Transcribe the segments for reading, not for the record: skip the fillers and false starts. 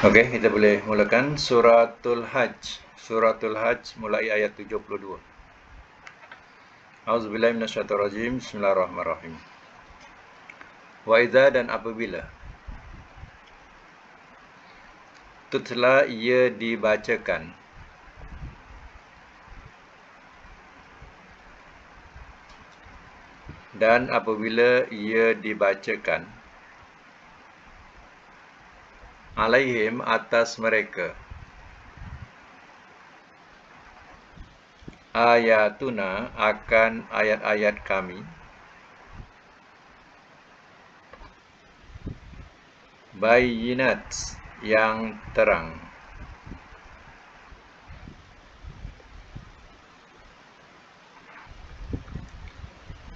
Okey, kita boleh mulakan suratul Hajj. Suratul Hajj mulai ayat 72. Auzubillahi minasyaitonir rajim. Bismillahirrahmanirrahim. Wa idza dan apabila tutla ia dibacakan dan apabila ia dibacakan alaihim atas mereka ayatuna akan ayat-ayat kami bayyinat yang terang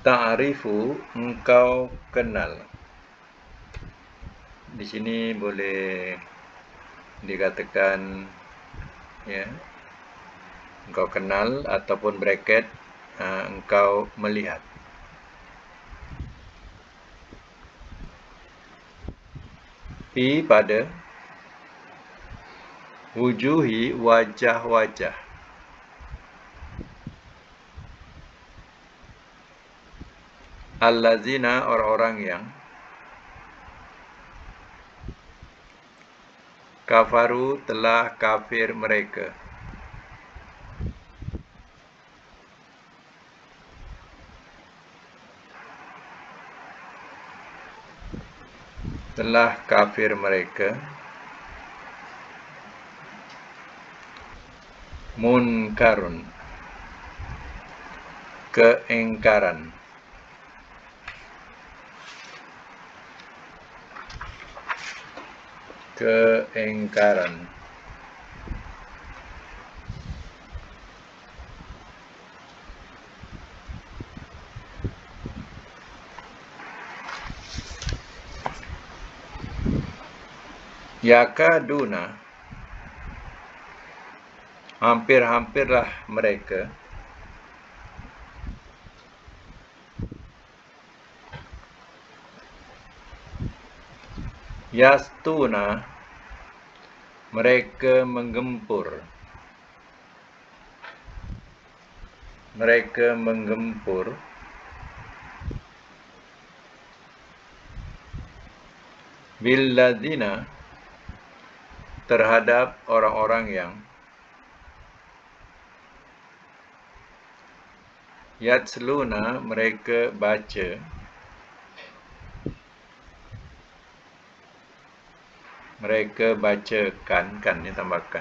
ta'rifu engkau kenal. Di sini boleh dikatakan ya, engkau kenal ataupun bracket engkau melihat. Fi pada wujuhi wajah-wajah allazina orang-orang yang kafaru telah kafir mereka. Telah kafir mereka munkarun keingkaran yakaduna hampir-hampirlah mereka yastuna mereka menggempur billadzina terhadap orang-orang yang yatsluna mereka baca mereka bacakan kan ditambahkan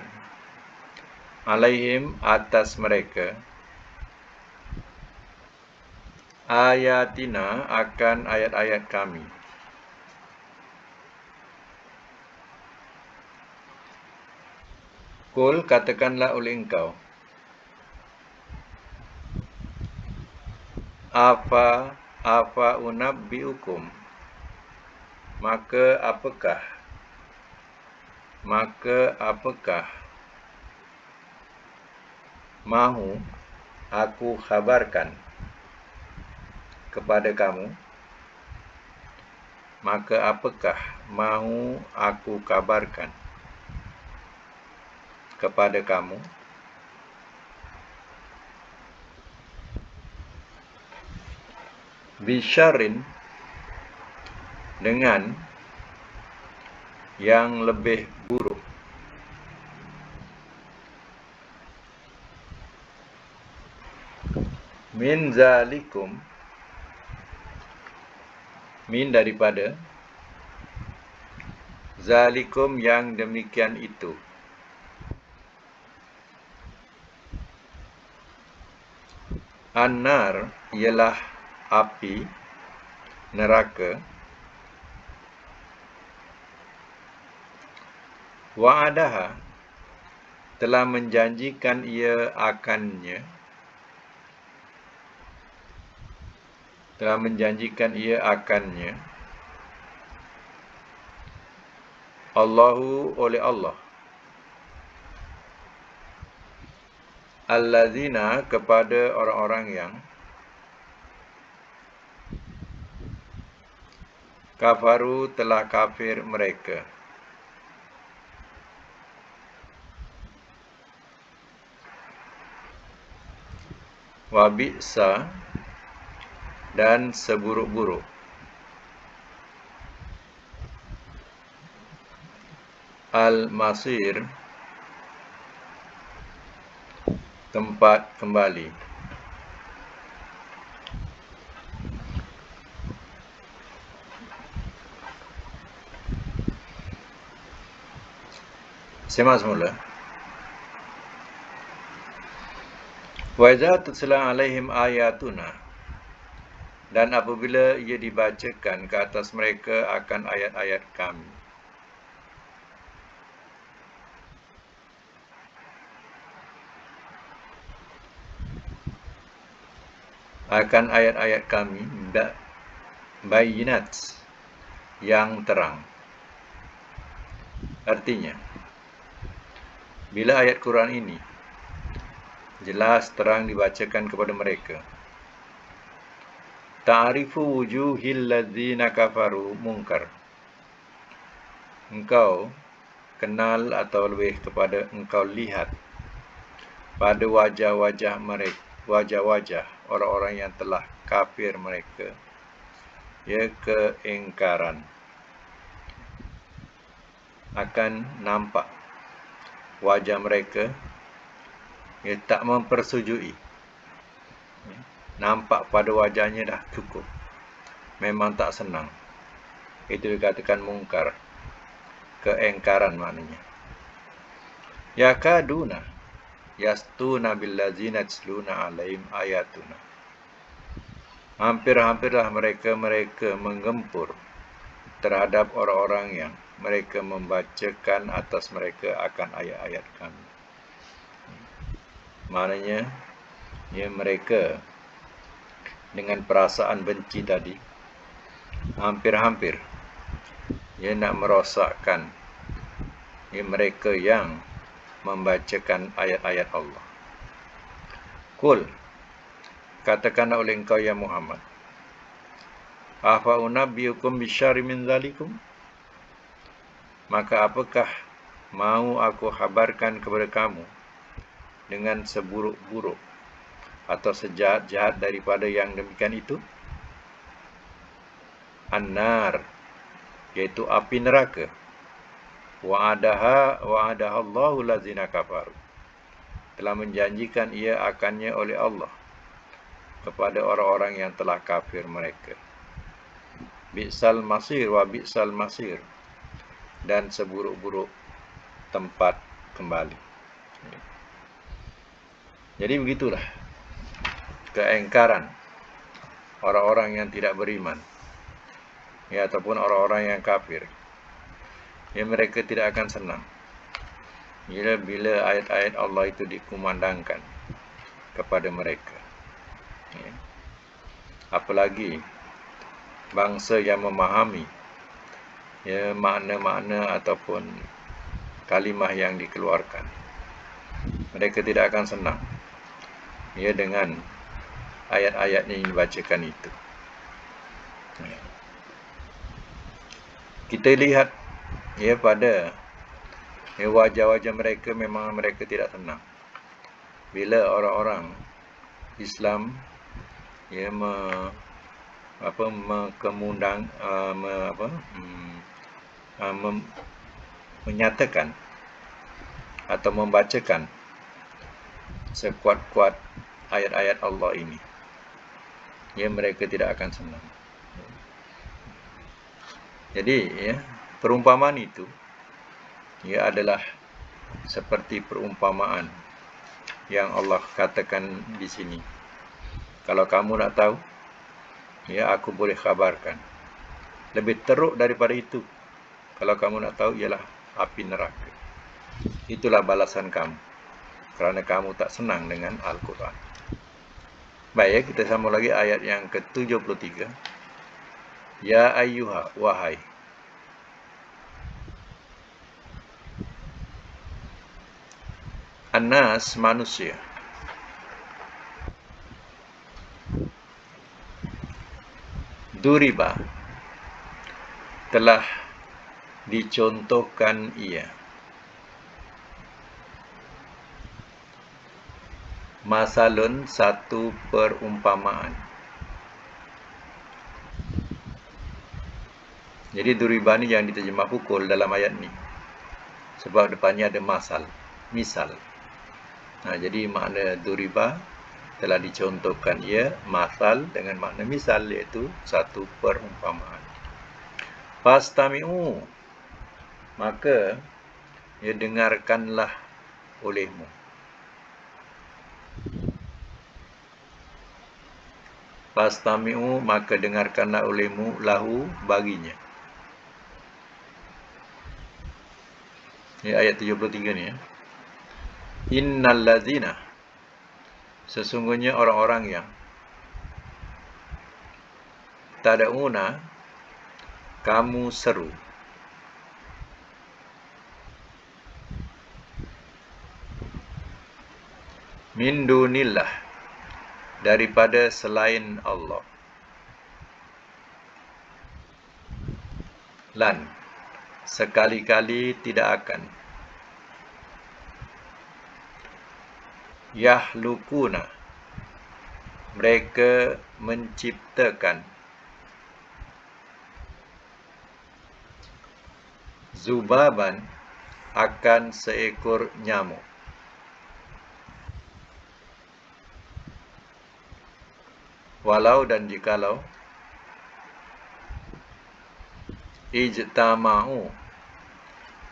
alaihim atas mereka ayatina akan ayat-ayat kami. Kul katakanlah oleh engkau apa unabbiukum maka apakah mahu aku khabarkan kepada kamu bisyarrin dengan yang lebih buruk min zalikum min daripada zalikum yang demikian itu an-nar ialah api neraka wa'adaha telah menjanjikan ia akannya Allahu oleh Allah allazina kepada orang-orang yang kafaru telah kafir mereka wa bi'sa, dan seburuk-buruk. Al-masir, tempat kembali. Simak semula. Wa idza tutla alaihim ayatuna, dan apabila ia dibacakan ke atas mereka akan ayat-ayat kami. Akan ayat-ayat kami, bayinat, yang terang. Artinya, bila ayat Quran ini jelas terang dibacakan kepada mereka, ta'rifu wujuhil ladzina kafaru munkar, engkau kenal atau lebih kepada engkau lihat pada wajah-wajah mereka, wajah-wajah orang-orang yang telah kafir mereka, ya, keingkaran. Akan nampak wajah mereka, ya, tak mempersujui. Nampak pada wajahnya dah cukup, memang tak senang. Itu dikatakan mungkar, keingkaran maknanya. Yakaduna yastuna billazina yatluna alaihim ayatuna, hampir-hampirlah mereka menggempur terhadap orang-orang yang mereka membacakan atas mereka akan ayat-ayat kami. Maknanya, ya, mereka dengan perasaan benci tadi hampir-hampir, ya, nak merosakkan, ya, mereka yang membacakan ayat-ayat Allah. Qul, katakanlah oleh engkau ya Muhammad, afa unabbiukum bisyarri min zalikum, maka apakah mau aku habarkan kepada kamu dengan seburuk-buruk atau sejahat-jahat daripada yang demikian itu? An-nar, yaitu api neraka. Wa'adahallahu lazina kafaru, telah menjanjikan ia akannya oleh Allah kepada orang-orang yang telah kafir mereka. Bi'sal masir wa bi'sal masir, dan seburuk-buruk tempat kembali. Jadi begitulah keingkaran orang-orang yang tidak beriman, ya, ataupun orang-orang yang kafir. Ya, mereka tidak akan senang bila ayat-ayat Allah itu dikumandangkan kepada mereka, ya. Apalagi bangsa yang memahami, ya, makna-makna ataupun kalimah yang dikeluarkan, mereka tidak akan senang, ya, dengan ayat-ayat yang dibacakan itu. Kita lihat, ya, pada, ya, wajah-wajah mereka, memang mereka tidak senang bila orang-orang Islam, ya, menyatakan atau membacakan sekuat-kuat ayat-ayat Allah ini, ya, mereka tidak akan senang. Jadi, ya, perumpamaan itu, ya, adalah seperti perumpamaan yang Allah katakan di sini. Kalau kamu nak tahu, ya, aku boleh khabarkan. Lebih teruk daripada itu, kalau kamu nak tahu, ialah api neraka. Itulah balasan kamu kerana kamu tak senang dengan Al-Quran. Baik, kita sambung lagi ayat yang ke-73. Ya ayyuha, wahai. An-nas, manusia. Duriba, telah dicontohkan ia. masalun satu perumpamaan. Jadi duriba ni yang diterjemah pukul dalam ayat ni. Sebab depannya ada masal, misal. Jadi makna duriba telah dicontohkan ia masal dengan makna misal, iaitu satu perumpamaan. Fastami'u, maka ya dengarkanlah olehmu. Fastami'u, maka dengarkanlah olehmu lahu, baginya. Ayat 73 ni. Innal ladzina, sesungguhnya orang-orang yang tad'una, kamu seru, min dunillah, daripada selain Allah, lan, sekali-kali tidak akan, yahlukuna, mereka menciptakan, zubaban, akan seekor nyamuk. Walau dan jikalau, ijtama'u,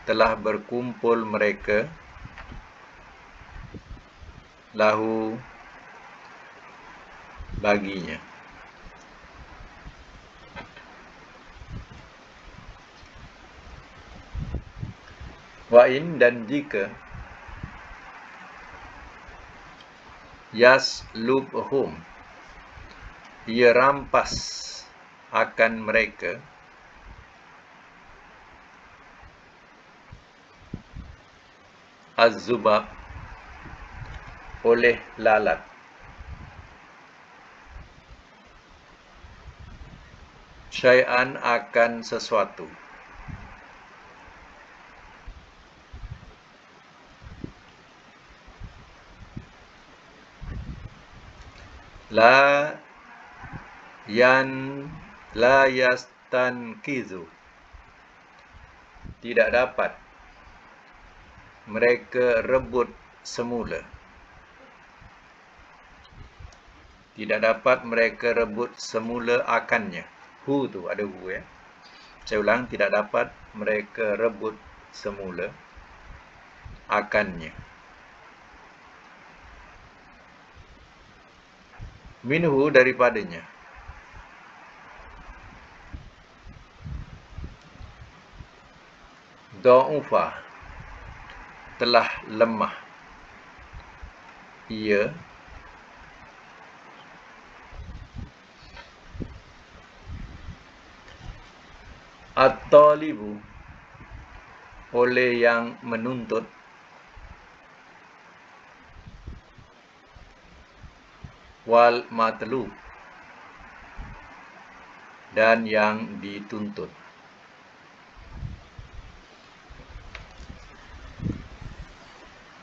telah berkumpul mereka, lahu, baginya. Wa'in, dan jika, yaslubhum, ia rampas akan mereka, az-zubab, oleh lalat, syai'an, akan sesuatu, la yastankizu, tidak dapat mereka rebut semula, tidak dapat mereka rebut semula akannya. Hu tu ada hu ya. Saya ulang, tidak dapat mereka rebut semula akannya. Minhu, daripadanya. Da'ufa, telah lemah ia, at-talibu, oleh yang menuntut, wal matlub, dan yang dituntut.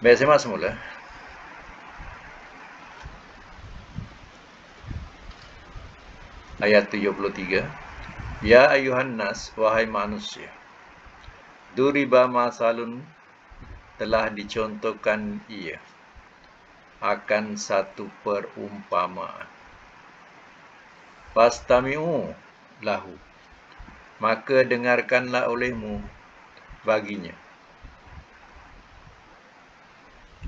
Baik, saya semula. Ayat 73. Ya ayuhan nas, wahai manusia, duriba masalun, telah dicontohkan ia akan satu perumpamaan. Fastami'u lahu, maka dengarkanlah olehmu baginya.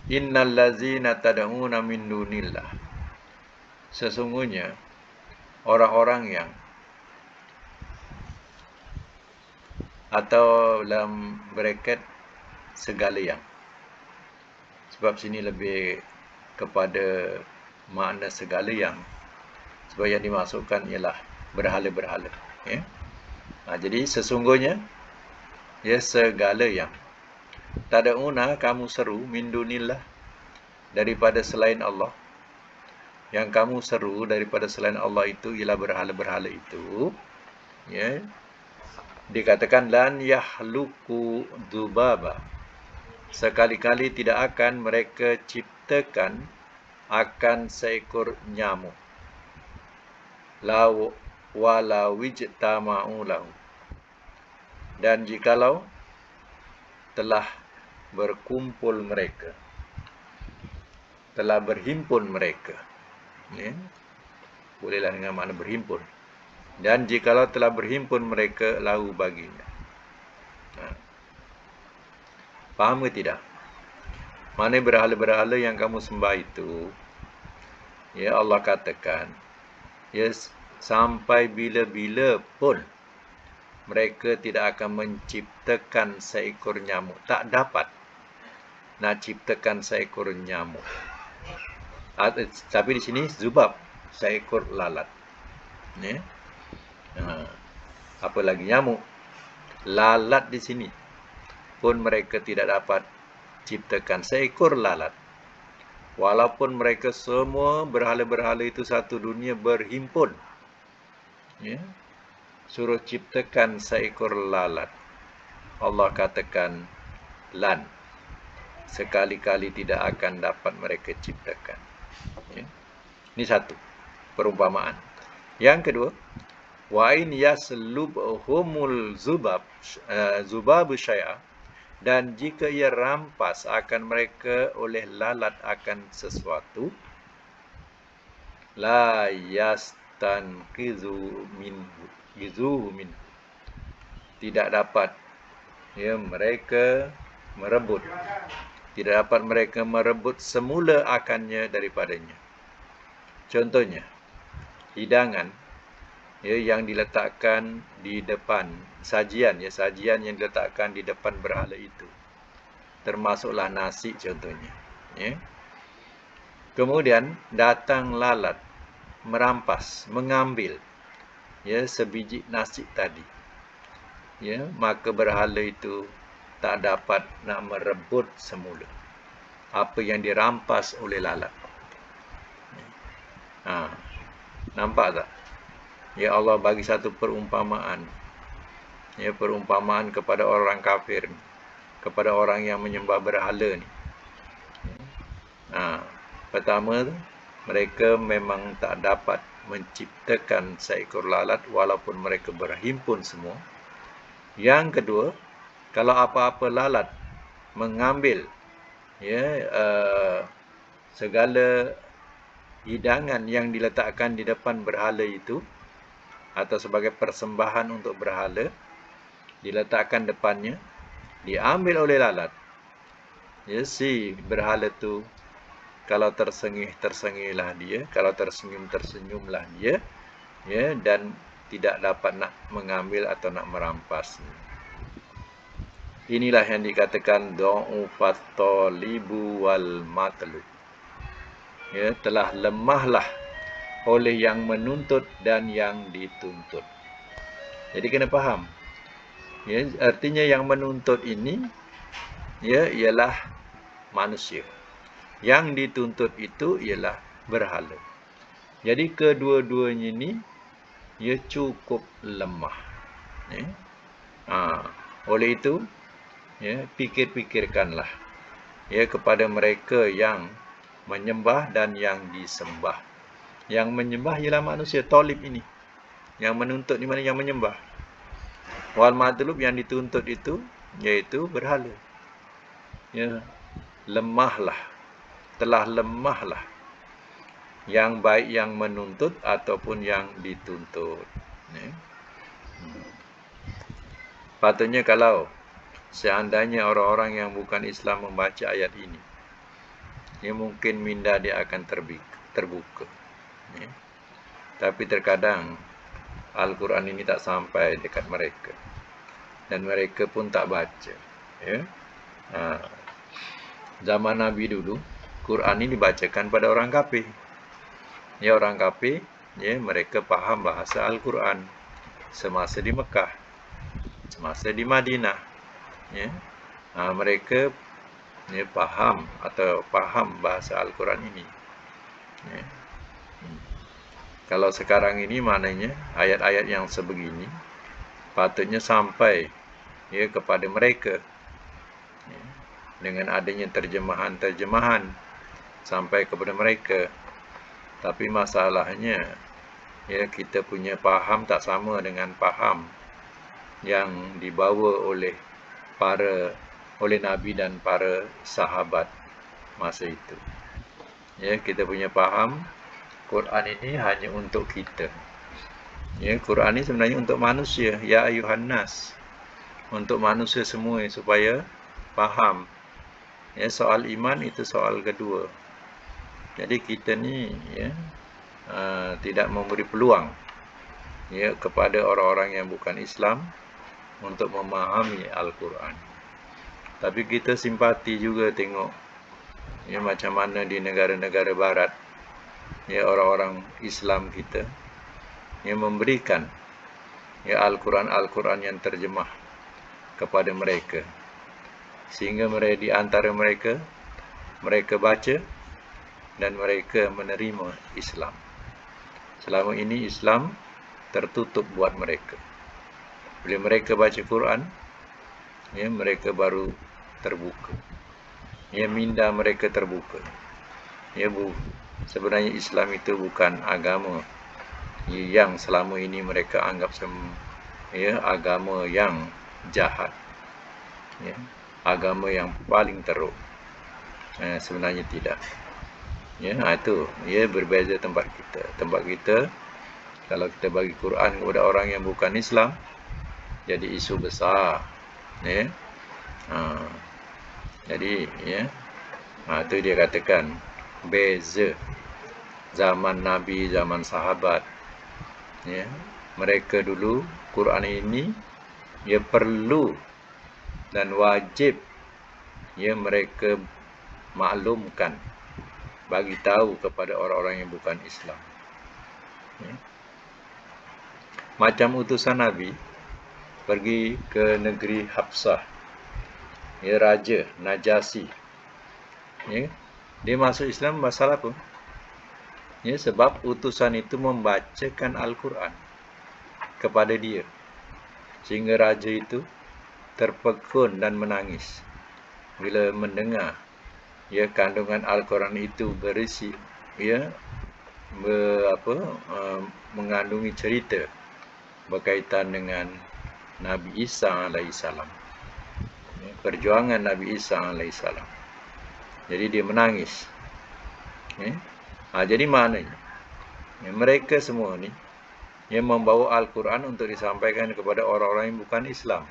Innal ladzina tad'una min dunillah, sesungguhnya orang-orang yang, atau dalam bracket segala yang, sebab sini lebih kepada makna segala yang, sebab yang dimasukkan ialah berhala-berhala ya. Jadi sesungguhnya ya segala yang, tad'una, kamu seru, min dunillah, daripada selain Allah. Yang kamu seru daripada selain Allah itu ialah berhala-berhala itu ya. Dikatakan lan yahluku dzubaba, sekali-kali tidak akan mereka ciptakan akan seekor nyamuk. Law wala wijtama'u lahu. Dan jikalau telah berkumpul mereka, telah berhimpun mereka, ya, bolehlah dengan makna berhimpun. Dan jikalau telah berhimpun mereka lahu baginya. Faham ke tidak? Mana berhala-berhala yang kamu sembah itu, ya Allah katakan, ya, sampai bila-bila pun mereka tidak akan menciptakan seekor nyamuk. Tak dapat nak ciptakan seekor nyamuk. Tapi di sini zubab, seekor lalat. Ya. Apa lagi nyamuk? Lalat di sini pun mereka tidak dapat ciptakan seekor lalat. Walaupun mereka semua berhala-berhala itu satu dunia berhimpun, ya, suruh ciptakan seekor lalat, Allah katakan lan, sekali-kali tidak akan dapat mereka ciptakan. Ya. Ini satu perumpamaan. Yang kedua, wa in yaslubhumul zubabu syai'a, dan jika ia rampas akan mereka oleh lalat akan sesuatu, la yastanqizu minhu, tidak dapat, ya, mereka merebut, tidak dapat mereka merebut semula akannya daripadanya. Contohnya, hidangan, ya, yang diletakkan di depan sajian, ya, sajian yang diletakkan di depan berhala itu, termasuklah nasi contohnya, ya. Kemudian datang lalat merampas, mengambil, ya, sebiji nasi tadi, ya, maka berhala itu tak dapat nak merebut semula apa yang dirampas oleh lalat. Nampak tak? Ya, Allah bagi satu perumpamaan, ya, perumpamaan kepada orang kafir, kepada orang yang menyembah berhala ni. Pertama, mereka memang tak dapat menciptakan seekor lalat walaupun mereka berhimpun semua. Yang kedua, kalau apa-apa lalat mengambil, ya, segala hidangan yang diletakkan di depan berhala itu, atau sebagai persembahan untuk berhala, diletakkan depannya, diambil oleh lalat, ya, si berhala tu, kalau tersengih-tersengihlah dia, kalau tersenyum-tersenyumlah dia, ya, dan tidak dapat nak mengambil atau nak merampas. Inilah yang dikatakan du'ufat talibu wal matlub. Ya, telah lemahlah oleh yang menuntut dan yang dituntut. Jadi kena faham. Ya, artinya yang menuntut ini, ya, ialah manusia. Yang dituntut itu ialah berhala. Jadi kedua-duanya ini, ya, cukup lemah. Ya. Oleh itu, ya, fikir-fikirkanlah, ya, kepada mereka yang menyembah dan yang disembah. Yang menyembah ialah manusia, talib ini. Yang menuntut di mana yang menyembah. Wal madlub, yang dituntut itu iaitu berhala. Ya, lemahlah, telah lemahlah yang baik yang menuntut ataupun yang dituntut. Ya. Patutnya kalau seandainya orang-orang yang bukan Islam membaca ayat ini, ya, mungkin minda dia akan terbuka. Ya. Tapi terkadang Al-Quran ini tak sampai dekat mereka, dan mereka pun tak baca. Ya. Zaman Nabi dulu, Quran ini dibacakan pada orang kafir. Ya, orang kafir, ya, mereka faham bahasa Al-Quran semasa di Mekah, semasa di Madinah. Ya. Mereka, ya, faham bahasa Al-Quran ini. Ya. Kalau sekarang ini maknanya ayat-ayat yang sebegini patutnya sampai, ya, kepada mereka, ya, dengan adanya terjemahan-terjemahan sampai kepada mereka. Tapi masalahnya, ya, kita punya faham tak sama dengan faham yang dibawa oleh Nabi dan para sahabat masa itu. Ya, kita punya faham Quran ini hanya untuk kita. Ya, Quran ini sebenarnya untuk manusia, ya ayuhan nas, untuk manusia semua supaya faham. Ya, soal iman itu soal kedua. Jadi kita ni, ya, tidak memberi peluang, ya, kepada orang-orang yang bukan Islam untuk memahami Al-Quran. Tapi kita simpati juga tengok, ya, macam mana di negara-negara barat, ya, orang-orang Islam kita, ya, memberikan, ya, Al-Quran yang terjemah kepada mereka, sehingga mereka, di antara mereka baca dan mereka menerima Islam. Selama ini Islam tertutup buat mereka. Bila mereka baca Quran, ya, mereka baru terbuka. Ya, minda mereka terbuka. Ya, sebenarnya Islam itu bukan agama yang selama ini mereka anggap ya, agama yang jahat. Ya, agama yang paling teruk. Sebenarnya tidak. Ya, itu, ya, berbeza tempat kita. Tempat kita, kalau kita bagi Quran kepada orang yang bukan Islam, jadi isu besar. Ya. Jadi, ya, itu dia katakan beza zaman Nabi, zaman sahabat. Ya, mereka dulu Quran ini, ya, perlu dan wajib, ya, mereka maklumkan, bagi tahu kepada orang-orang yang bukan Islam. Ya. Macam utusan Nabi pergi ke negeri Habsah, ya, Raja Najasyi. Ya, dia masuk Islam pasal apa? Ya, sebab utusan itu membacakan Al-Quran kepada dia, sehingga raja itu terpekun dan menangis bila mendengar, ya, kandungan Al-Quran itu berisi, ya, mengandungi cerita berkaitan dengan Nabi Isa alaihissalam, ya, perjuangan Nabi Isa alaihissalam. Jadi dia menangis. Ya. Jadi maknanya, ya, mereka semua ni yang membawa Al-Quran untuk disampaikan kepada orang-orang yang bukan Islam.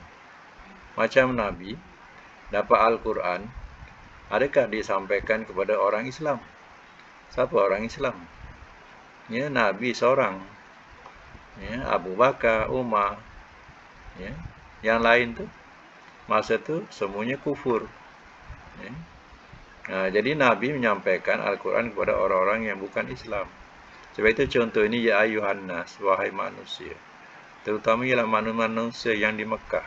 Macam Nabi dapat Al-Quran, adakah disampaikan kepada orang Islam? Siapa orang Islam? Ya, Nabi seorang. Ya, Abu Bakar, Umar. Ya, yang lain tu masa tu semuanya kufur. Ya. Jadi Nabi menyampaikan Al-Quran kepada orang-orang yang bukan Islam. Sebab itu contoh ini, ya ayuhan nas, wahai manusia. Terutama ialah manusia yang di Mekah,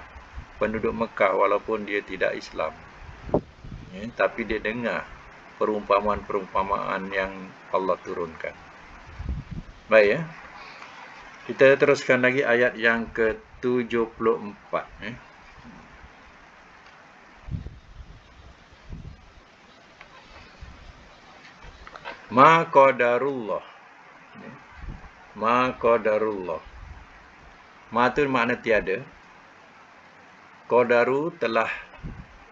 penduduk Mekah, walaupun dia tidak Islam. Ya, tapi dia dengar perumpamaan-perumpamaan yang Allah turunkan. Baik, ya. Kita teruskan lagi ayat yang ke-74. Ya. Ma qadarullah. Ma qadarullah. Ma itu makna tiada. Qadaru telah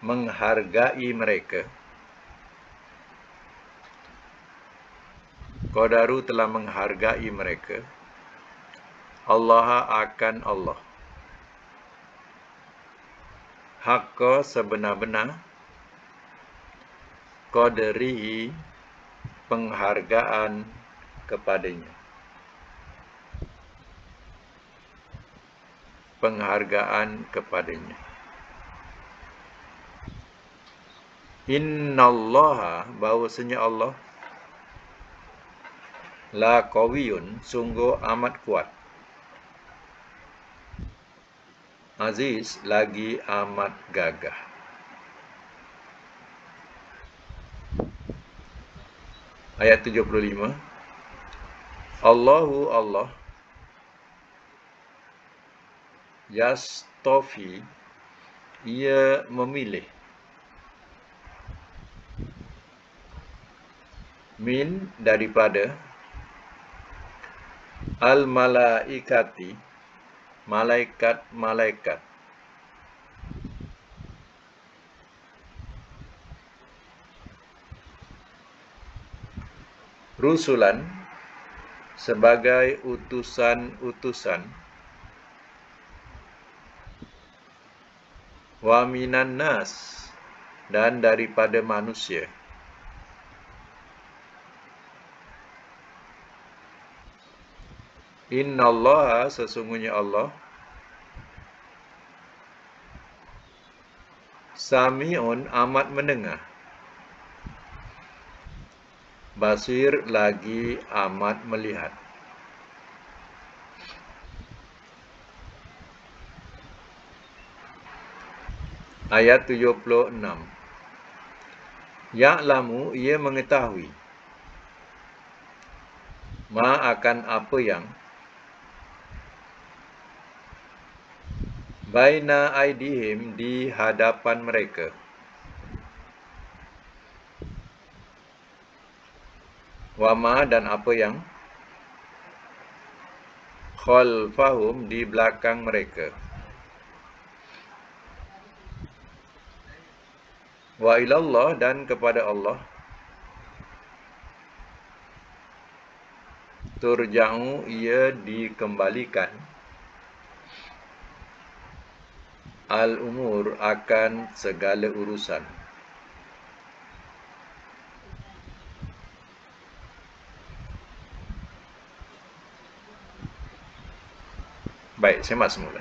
menghargai mereka. Qadaru telah menghargai mereka. Allah akan Allah. Haqqa sebenar-benar. Qadrihi penghargaan kepadanya. Penghargaan kepadanya. Innallaha, bahwasanya Allah, la qawiyun, sungguh amat kuat. Aziz, lagi amat gagah. Ayat 75. Allahu Allah yastofi, ia memilih. min daripada al-malaikati malaikat-malaikat rusulan sebagai utusan-utusan wa minan nas dan daripada manusia. Innallaha sesungguhnya Allah Sami'un amat mendengar, Basir lagi amat melihat. Ayat 76. Ya'lamu ia mengetahui ma akan apa yang baina aidihim di hadapan mereka wa ma dan apa yang khalfahum di belakang mereka wa ilallah dan kepada Allah turja'u ia dikembalikan al-umur akan segala urusan. Baik, semak semula.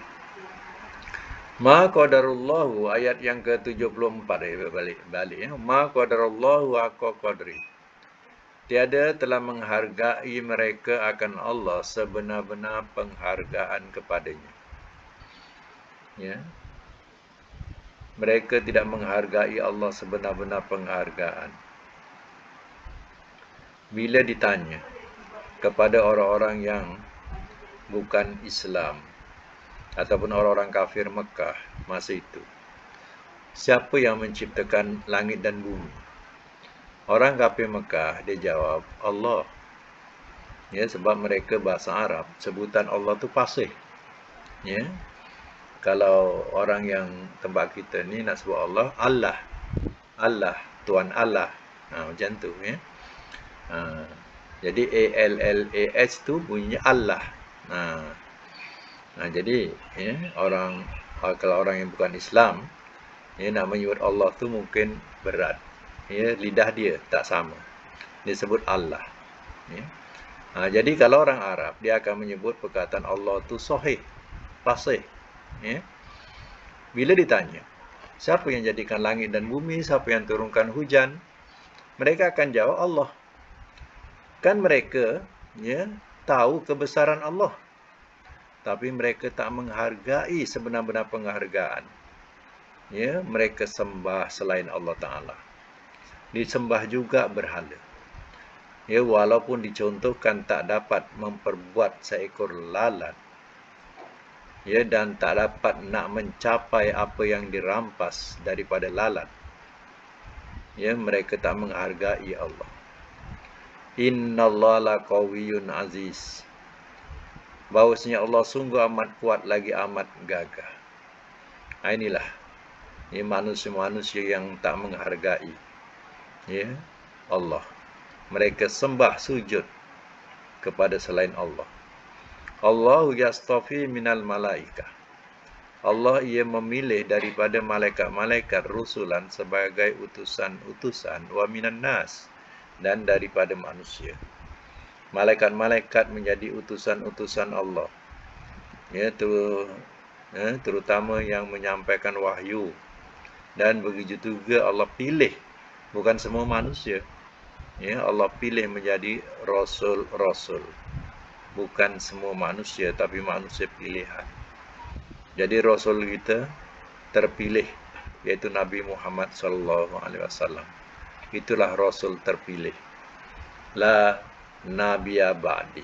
Ma qadarullahu ayat yang ke-74 balik ya. Ma qadarullahu haqqa qadri. Tiada telah menghargai mereka akan Allah sebenar-benar penghargaan kepadanya. Ya. Mereka tidak menghargai Allah sebenar-benar penghargaan. Bila ditanya kepada orang-orang yang bukan Islam ataupun orang-orang kafir Mekah masa itu, siapa yang menciptakan langit dan bumi? Orang kafir Mekah dia jawab Allah. Ya, sebab mereka bahasa Arab sebutan Allah tu fasih. Ya. Kalau orang yang tempat kita ni nak sebut Allah, Allah. Allah, Tuhan Allah. Macam tu ya. Jadi ALLAH tu bunyinya Allah. Jadi ya, kalau orang yang bukan Islam ya, nak menyebut Allah tu mungkin berat. Ya, lidah dia tak sama. Dia sebut Allah. Ya. Jadi kalau orang Arab dia akan menyebut perkataan Allah tu sahih, fasih. Ya. Bila ditanya, siapa yang jadikan langit dan bumi, siapa yang turunkan hujan, mereka akan jawab Allah. Kan mereka ya tahu kebesaran Allah, tapi mereka tak menghargai sebenar-benar penghargaan. Ya, mereka sembah selain Allah Ta'ala. Disembah juga berhala. Ya, walaupun dicontohkan tak dapat memperbuat seekor lalat. Ya, dan tak dapat nak mencapai apa yang dirampas daripada lalat. Ya, mereka tak menghargai Allah. Innallaha laqawiyyun aziz. Bahawasanya Allah sungguh amat kuat lagi amat gagah. Inilah ya, manusia-manusia yang tak menghargai ya Allah. Mereka sembah sujud kepada selain Allah. Allahu yastafi minal malaikah. Allah ia memilih daripada malaikat-malaikat rusulan sebagai utusan-utusan wa minan nas dan daripada manusia. Malaikat-malaikat menjadi utusan-utusan Allah. Ya, terutama yang menyampaikan wahyu. Dan begitu juga Allah pilih bukan semua manusia. Ya, Allah pilih menjadi rasul-rasul. Bukan semua manusia, tapi manusia pilihan. Jadi Rasul kita terpilih, yaitu Nabi Muhammad SAW. Itulah Rasul terpilih. La Nabiya ba'di.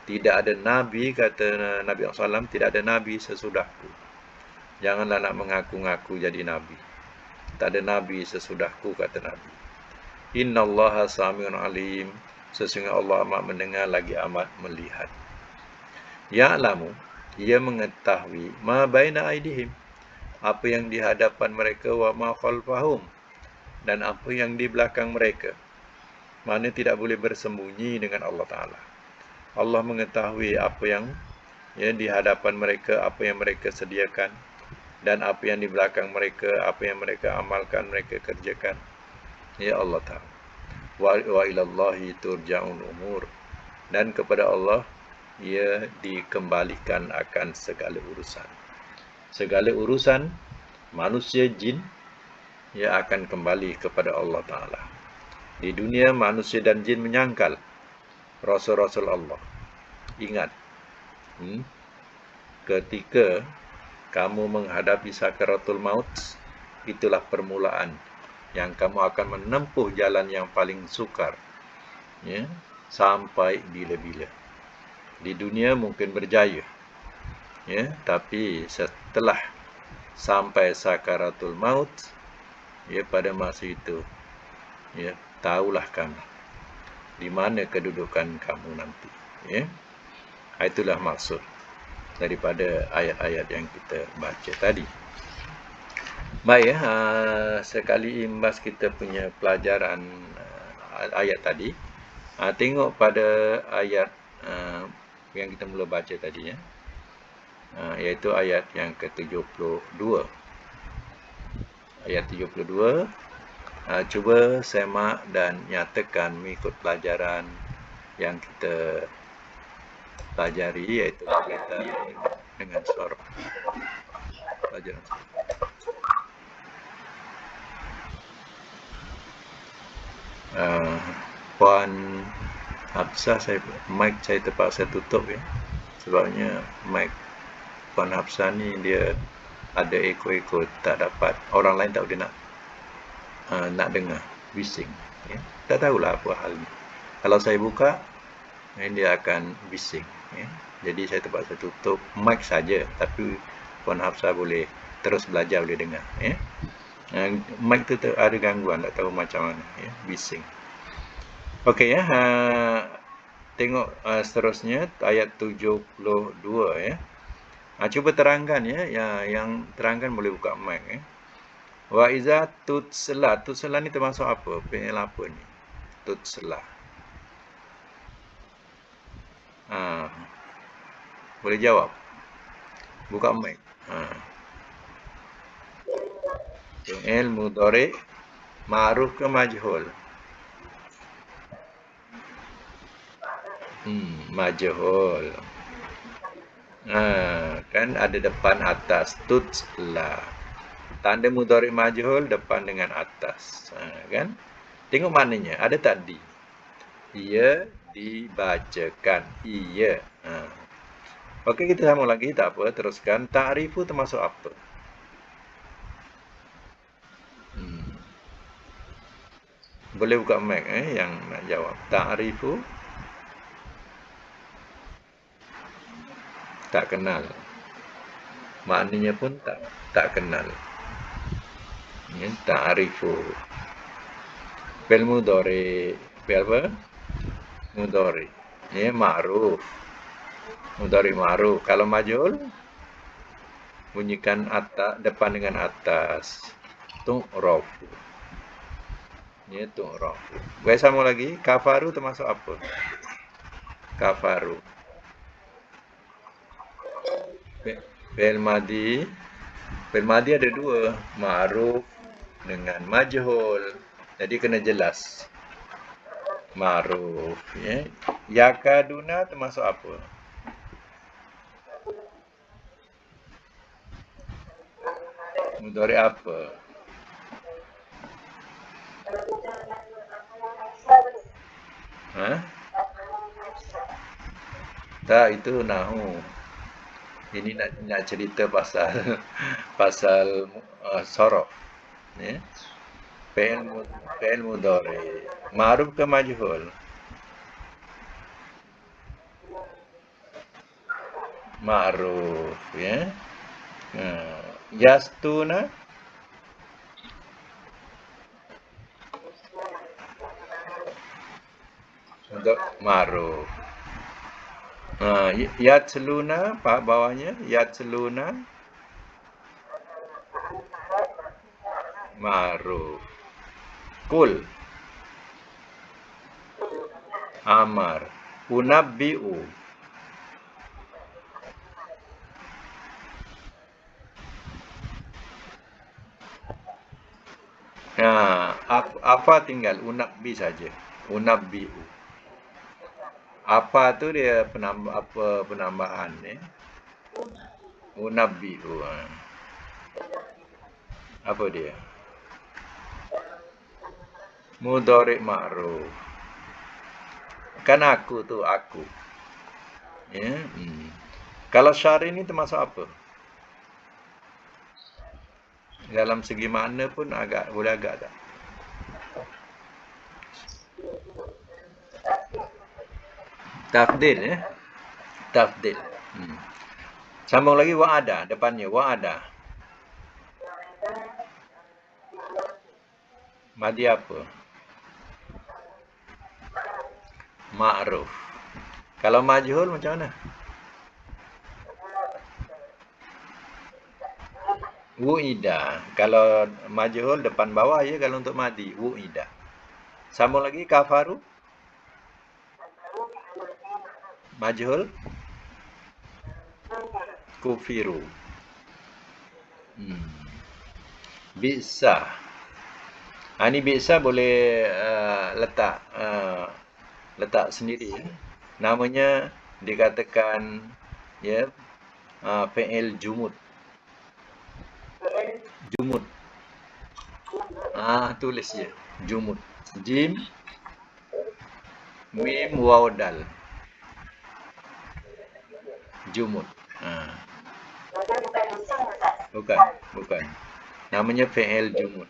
Tidak ada Nabi, kata Nabi SAW, tidak ada Nabi sesudahku. Janganlah nak mengaku-ngaku jadi Nabi. Tak ada Nabi sesudahku, kata Nabi. Innallaha samiun alim. Sesungguhnya Allah amat mendengar lagi amat melihat. Ya'lamu, ia mengetahui ma baina aidihim, apa yang di hadapan mereka, wa ma khalfahum, dan apa yang di belakang mereka. Mana tidak boleh bersembunyi dengan Allah Ta'ala. Allah mengetahui apa yang di hadapan mereka, apa yang mereka sediakan, dan apa yang di belakang mereka, apa yang mereka amalkan, mereka kerjakan. Ya Allah tahu. Wa ilallahi turja'un umur. Dan kepada Allah ia dikembalikan akan segala urusan. Segala urusan manusia jin ia akan kembali kepada Allah Ta'ala. Di dunia manusia dan jin menyangkal Rasul-Rasul Allah. Ingat, ketika kamu menghadapi sakaratul maut, itulah permulaan yang kamu akan menempuh jalan yang paling sukar, sampai bila-bila. Di dunia mungkin berjaya, tapi setelah sampai sakaratul maut, pada masa itu, tahulah kamu di mana kedudukan kamu nanti. Itulah maksud daripada ayat-ayat yang kita baca tadi. Baik, sekali imbas kita punya pelajaran ayat tadi, tengok pada ayat yang kita mula baca tadi, iaitu ayat yang ke-72. Ayat 72, cuba semak dan nyatakan mengikut pelajaran yang kita pelajari, iaitu kita dengan suara pelajaran. Puan Hafsah, mic saya terpaksa tutup, sebabnya mic Puan Hafsah ni dia ada eko-eko, tak dapat, orang lain tak boleh nak dengar, bising. Tak tahulah apa hal ni. Kalau saya buka, dia akan bising. Jadi saya terpaksa tutup mic saja, tapi Puan Hafsah boleh terus belajar, boleh dengar. Mic tu ada gangguan, tak tahu macam mana, bising. Okey, tengok seterusnya ayat 72, cuba terangkan, yang terangkan boleh buka mic. Wa iza tutsla ni termasuk apa? Fi'il apa ni? Tutsla. Boleh jawab? Buka mic. Fi'il mudhari ma'ruf ke majhul? Majhul. Kan ada depan atas, tutsla. Tanda mudhari majhul depan dengan atas, kan? Tengok maknanya, ada tak di? Ia dibacakan, ia. Okey, kita sambung lagi, tak apa, teruskan. Ta'rifu termasuk apa? Boleh buka mic, yang nak jawab. Ta'rifu, tak kenal. Maknanya pun tak kenal. Ta'rifu. Fi'il mudhari. Fi'il apa? Mudhari. Ma'ruf. Mudhari ma'ruf. Kalau majhul, bunyikan atas, depan dengan atas. Tu'rafu. Tu'rafu. Baik, sambung lagi. Kafaru termasuk apa? Kafaru. Fi'il madhi. Fi'il madhi ada dua, ma'ruf dengan majhul. Jadi kena jelas. Ma'ruf, yakaduna termasuk apa? Mudhari apa? Tak, itu nahu. Ini nak cerita pasal sorof. Fi'il mudhari. Ma'ruf ke majhul? Ma'ruf, Yastuna Ma'ruf. Yatsluna, pak bawahnya yatsluna ma'ruf. Kul amar. Unabbi'u. Apa tinggal unabbi saja. Unabbi'u. Apa tu dia penambahan ya. Unabbi'u. Apa dia? Mudhari' ma'ruf. Kan aku tu aku. Ya. Kalau syari ni termasuk apa? Dalam segi makna pun boleh agak tak? Tafdil ya. Tafdil. Sambung lagi wa'ada depannya wa'ada. Madi apa? Ma'ruf. Kalau majhul macam mana? Wu'ida. Kalau majhul depan bawah ya kalau untuk madi wu'ida. Sambung lagi kafaru. Majhul kufiru. Bisa. Ini bisa boleh letak sendiri. Namanya dikatakan ya fi'il jumud. Jumud. Tulis je. Jumud. Jim mim waw dal. Jumud. Bukan. Namanya fi'il jumud.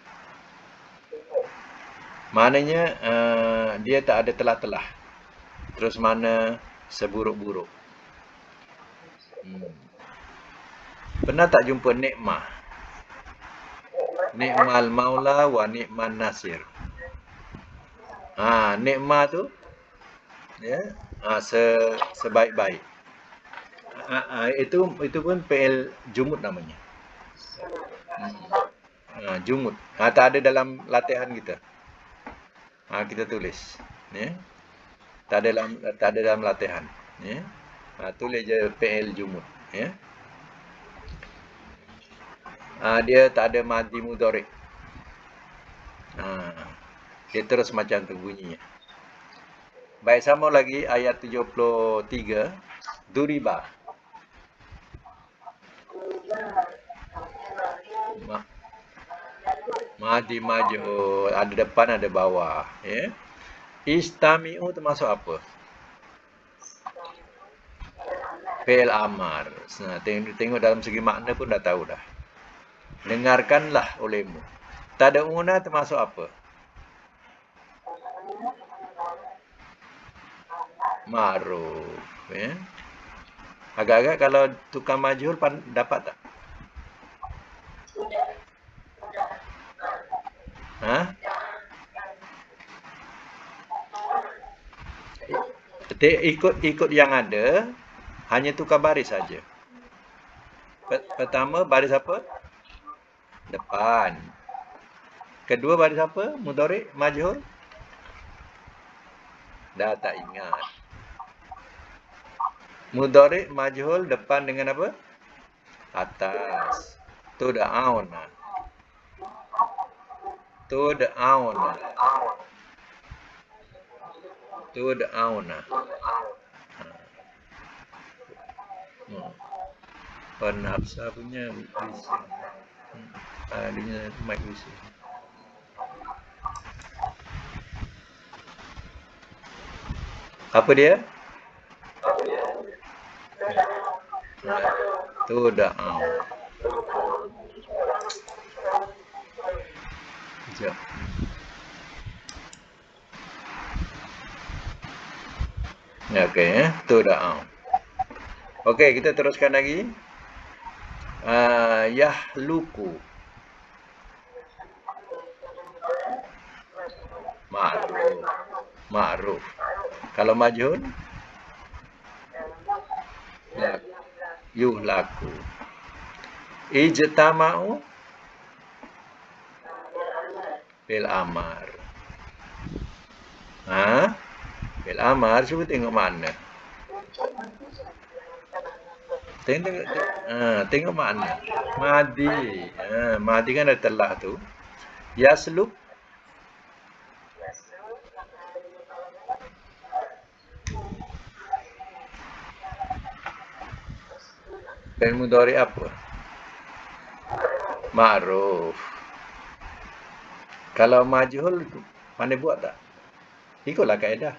Maknanya dia tak ada telah-telah. Terus mana seburuk-buruk. Pernah tak jumpa nikmah? Ni'mal maula wa ni'man nasir. Nikmah tu ya, sebaik-baik. Itu pun fi'il jumud namanya. Jumud. Tak ada dalam latihan kita. Kita tulis, ya. Tak ada dalam latihan, ya. Tulis je fi'il jumud, ya. Dia tak ada madi mudhari'. Dia terus macam tu bunyinya. Baik, sama lagi ayat 73. Duriba. Madi majhul, ada depan ada bawah, ya. Istami'u termasuk apa? Fi'il amar. Tengok dalam segi makna pun dah tahu dah. Dengarkanlah olehmu. Tad'una termasuk apa? Ma'ruf, ya. Agak-agak kalau tukang majhul dapat tak? Ikut yang ada, hanya tukar baris saja. Pertama baris apa? Depan. Kedua baris apa? Mudhari' majhul? Dah tak ingat. Mudhari' majhul depan dengan apa? Atas. Tud'auna. Tud'auna. Tud'auna. Penafsir punya bisa. Dia mic bisa. Apa dia? Tud'auna. Sekejap. Okey, tud'auna. Okey, kita teruskan lagi. Yahluku. Ma'ruf. Kalau majhul, yuhlaku. Ijtama'u bil amar. Bil amar, cuba tengok mana. Tengok mana. Madi. Madi kan ada telah tu. Yaslub. Fi'il mudhari apa? Ma'ruf. Kalau majhul, pandai buat tak? Ikutlah kaedah.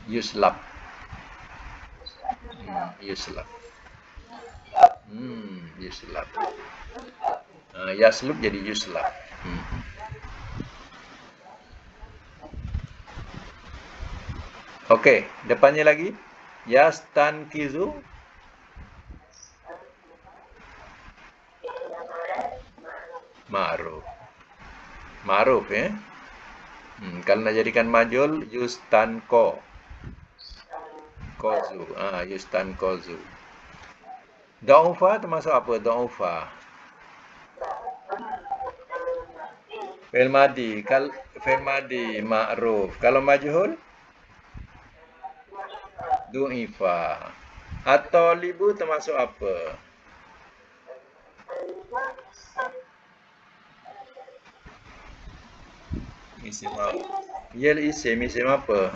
Yuslab. Yuslab. Yuslab. Yaslub jadi yuslab. Okey, depannya lagi. Yastankizu. Ma'ruf. Ma'ruf ya. Kalau nak jadikan majhul, yustanko. Kozu. Yustankozu. Da'ufa termasuk apa? Da'ufa. Fi'il madi. Fi'il madi ma'ruf. Kalau majhul? Du'ifa. At-talibu termasuk apa? Isim apa? Ya, isim apa?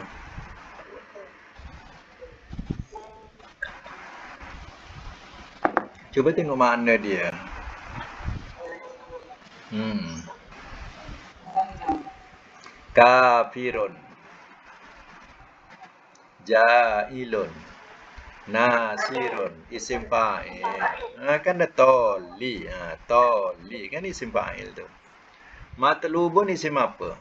Cuba tengok makna dia. Kafirun. Jailun. Nasirun. Isim fa'il. Kan ada toli. Toli. Kan isim fa'il tu. Matlubun isim apa?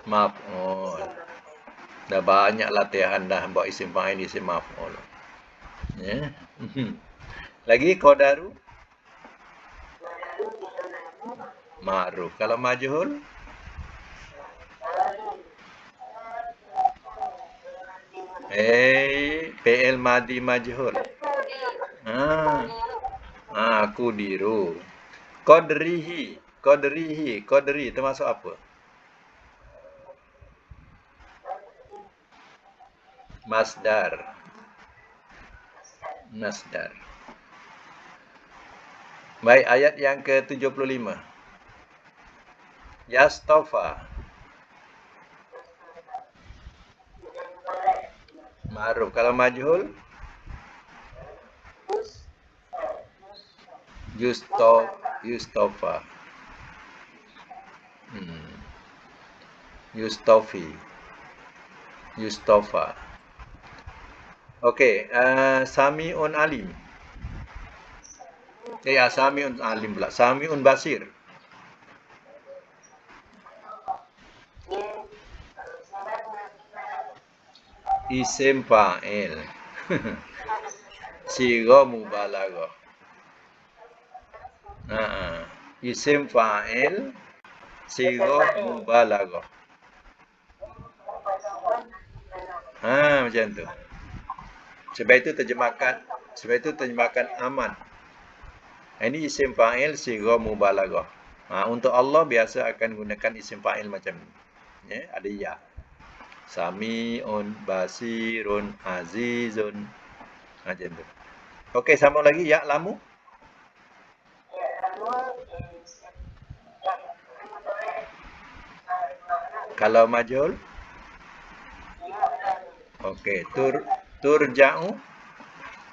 Maf'ul. Dah banyak latihan dah buat isim fa'il, isim maf'ul. Ya. Lagi qadaru? Ma'ruf. Kalau majhul? Fi'il madi majhul. Kudiru. Qadri termasuk apa? Masdar. Baik, ayat yang ke-75. Yastafa. Ma'ruf. Kalau majhul? Yustafa. Yustafa. Okey, Sami'un alim. Sami'un alim pula. Sami'un basir. Isim fa'il. Sigha mubalaghah. Isim fa'il, sigha mubalaghah. Macam tu. Sebab itu terjemahkan aman. Ini isim fa'il, sigha mubalaghah. Untuk Allah biasa akan gunakan isim fa'il macam ni. Ya, ada ya. Sami'un, basirun, azizun. Macam tu. Okey, sambung lagi. Ya, lamu. Kalau majhul? Okey, turja'u.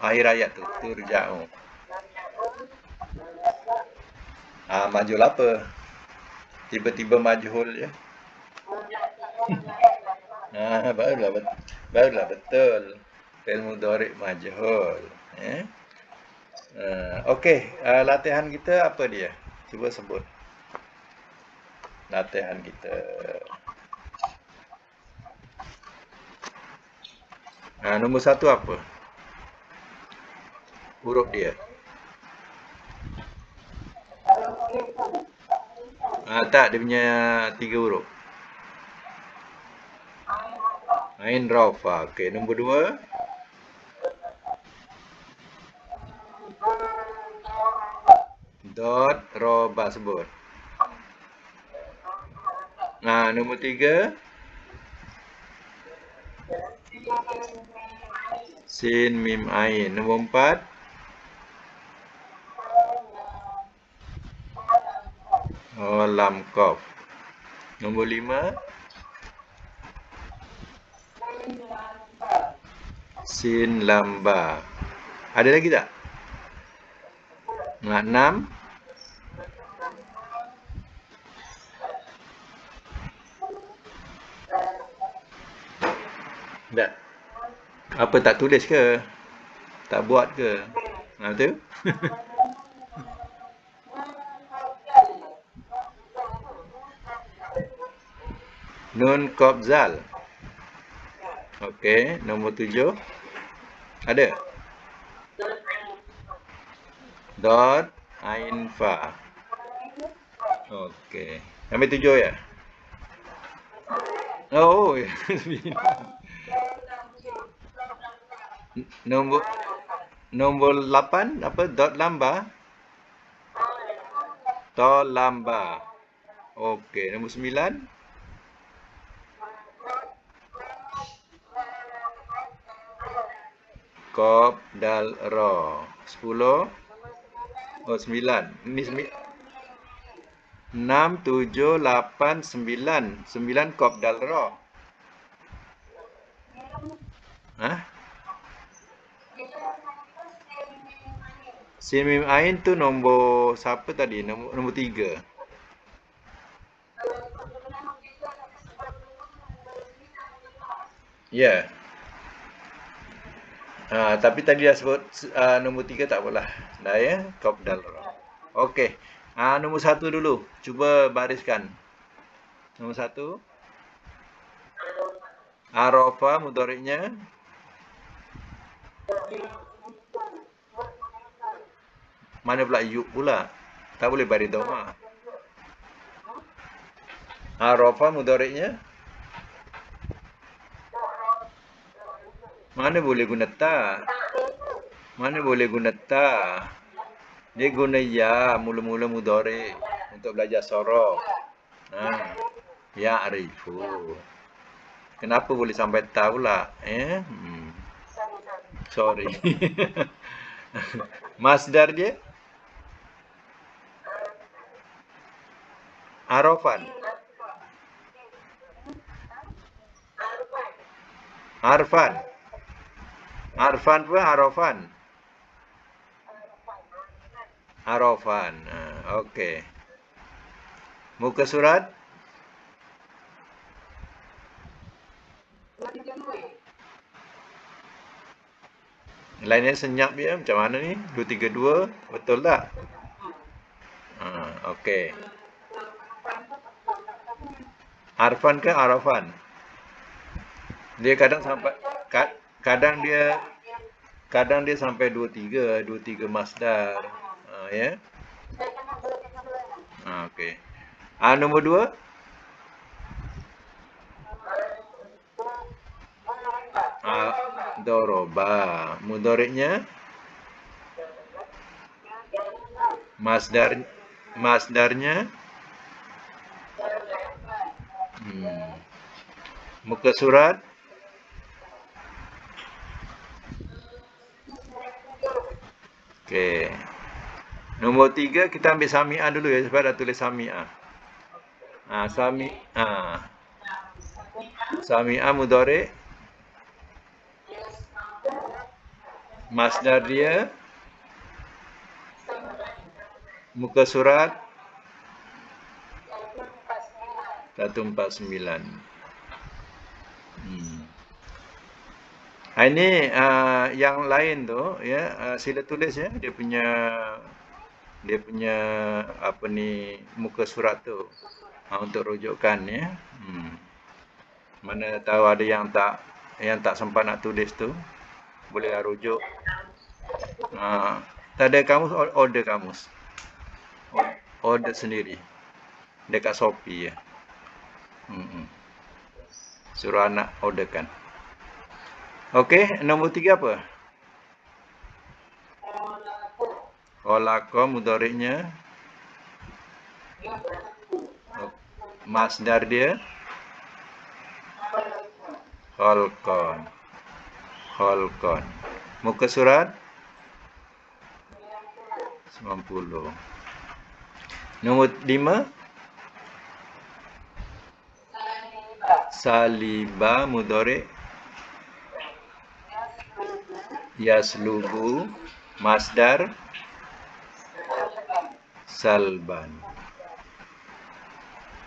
Akhir ayat tu, turja'u. Majhul apa? Tiba-tiba majhul je. Barulah betul. Fi'il mudhari' majhul. Okey, latihan kita apa dia? Cuba sebut. Latihan kita. Nombor 1 apa? Huruf dia. Tak, dia punya 3 huruf. Ain Rafa. Okey, nombor 2. Dot Roba sebut. Nombor 3. Sin Mim Ain. Nombor 4. Lam Qaf. Nombor 5. Sin Lam Ba. Ada lagi tak? 6. Tak. Apa tak tulis ke? Tak buat ke? Betul? Nun Qaf Zal. Okey, nombor 7. Ada? Dot Ain Fa. Okey. Sampai 7 ya? Oh, ya. Nombor nombor 8 apa? Dot Lamba. To Lamba. Okey, nombor 9. Qaf Dal Ra. 10. Oh, 9. Ini 6, 7, 8, 9. 9 Qaf Dal Ra. Hah? Sin Mim Ain tu nombor siapa tadi? Nombor 3. Ya. Tapi tadi dah sebut nombor 3 tak apalah. Dah ya, Qaf Dal Ra. Okey. Nombor 1 dulu. Cuba bariskan. Nombor 1. Arafah mudhari'nya. Mana pula yuk pula? Tak boleh baris dhamma. Arafah mudhari'nya. Mana boleh guna ta? Mana boleh guna ta? Dia guna ya mula-mula mudhari' untuk belajar sorof. Ya'rifu. Kenapa boleh sampai ta pula? Sorry. Masdar dia? Arafan. Arfan. Arfan pun Arafan. Arafan. Okey. Muka surat. Lainnya senyap dia macam mana ni? 232. Betul tak? Okey. Arfan ke Arafan? Dia kadang sampai kadang dia sampai 23 masdar. Ya. Okey. Nombor 2. Doroba. Mudhari'nya masdarnya muka surat. Okey. Nombor 3 kita ambil sami'ah dulu ya sebab dah tulis sami'ah. Sami'ah mudhari'. Masdar dia muka surat 149. Ini yang lain tu ya, sila tulis ya dia punya apa ni muka surat tu untuk rujukan ya. Mana tahu ada yang tak sempat nak tulis tu, boleh rujuk. Tak ada kamus, order kamus. Order sendiri. dekat Shopee ya. Suruh anak orderkan. Okey, nombor 3 apa? Khalaqa mudhari'nya. Masdar dia khalqan. Khalqan. Muka surat 90. Nombor 5 saliba mudhari' yaslubu masdar salban.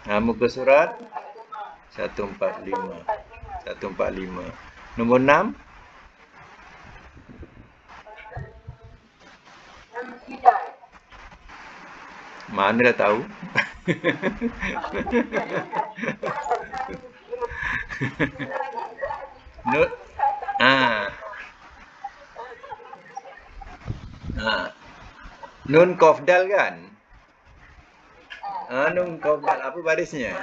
Muka surat 145. 145. Nombor 6 mana dah tahu? Nun. Nun qaf dal kan? Nun qaf dal apa barisnya?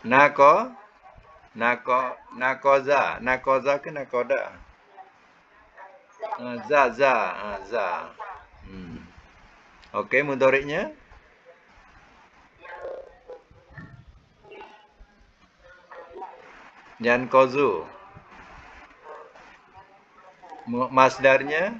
Nakoza ke nakoda? Za. Okey, mudhari'nya yanqazu. Masdarnya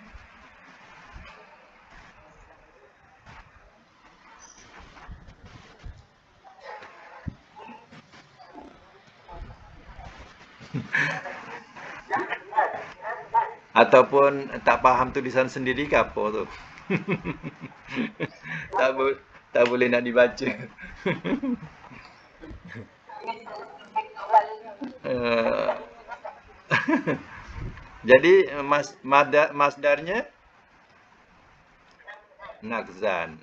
ataupun tak faham tulisan sendiri ke apa tu? tak boleh nak dibaca. Jadi masdarnya nakzan.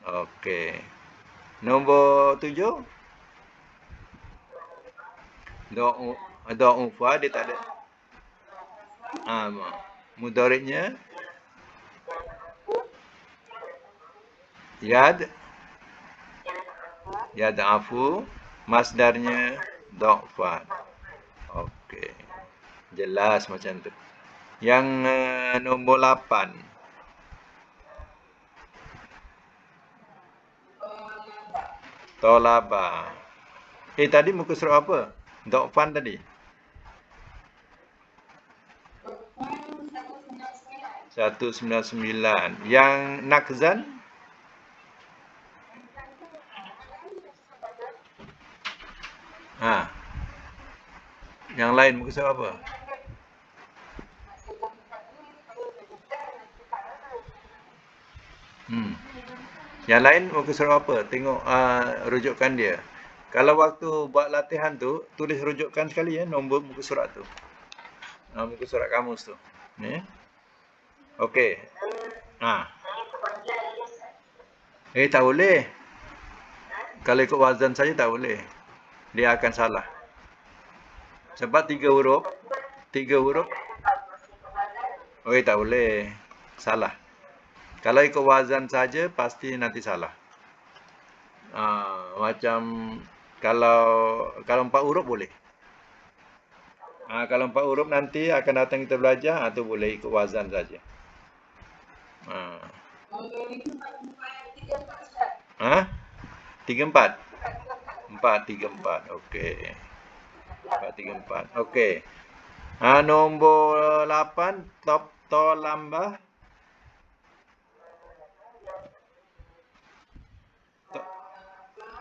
Okey. Nombor 7 Do'ufa dia tak ada. Mudhari'nya yad'afu, masdarnya do'fan. Okey. Jelas macam tu. Yang nombor 8 tolaba. Tadi muka surat apa? Do'fan tadi. 199. Yang nakzan yang lain muka surat apa? Yang lain muka surat apa? Tengok rujukan dia. Kalau waktu buat latihan tu, tulis rujukan sekali ya, nombor muka surat tu. Muka surat kamus tu. Ni. Okey. Tak boleh. Kalau ikut wazan saja tak boleh. Dia akan salah. Sebab 3 huruf. Tak boleh. Salah. Kalau ikut wazan saja pasti nanti salah. Macam kalau 4 huruf boleh. Kalau 4 huruf nanti akan datang kita belajar, tu boleh ikut wazan saja. 3-4. 4-3-4. Okey. 4-3-4. Okey. Nombor 8 tolambah.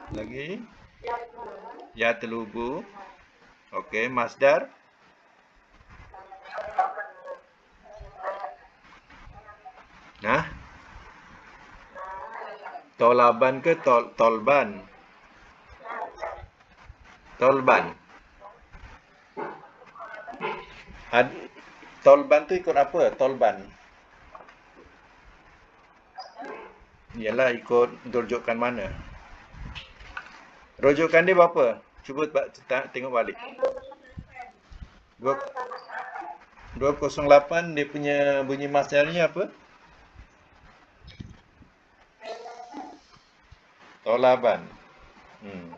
Lagi ya telubu. Okey, masdar tolaban ke tolban? Tolban. Tolban tu ikut apa? Tolban. Yalah, ikut rujukan mana? Rujukan dia berapa? Cuba tengok balik. 208 dia punya bunyi masdarnya apa? Tolaban. Hmm.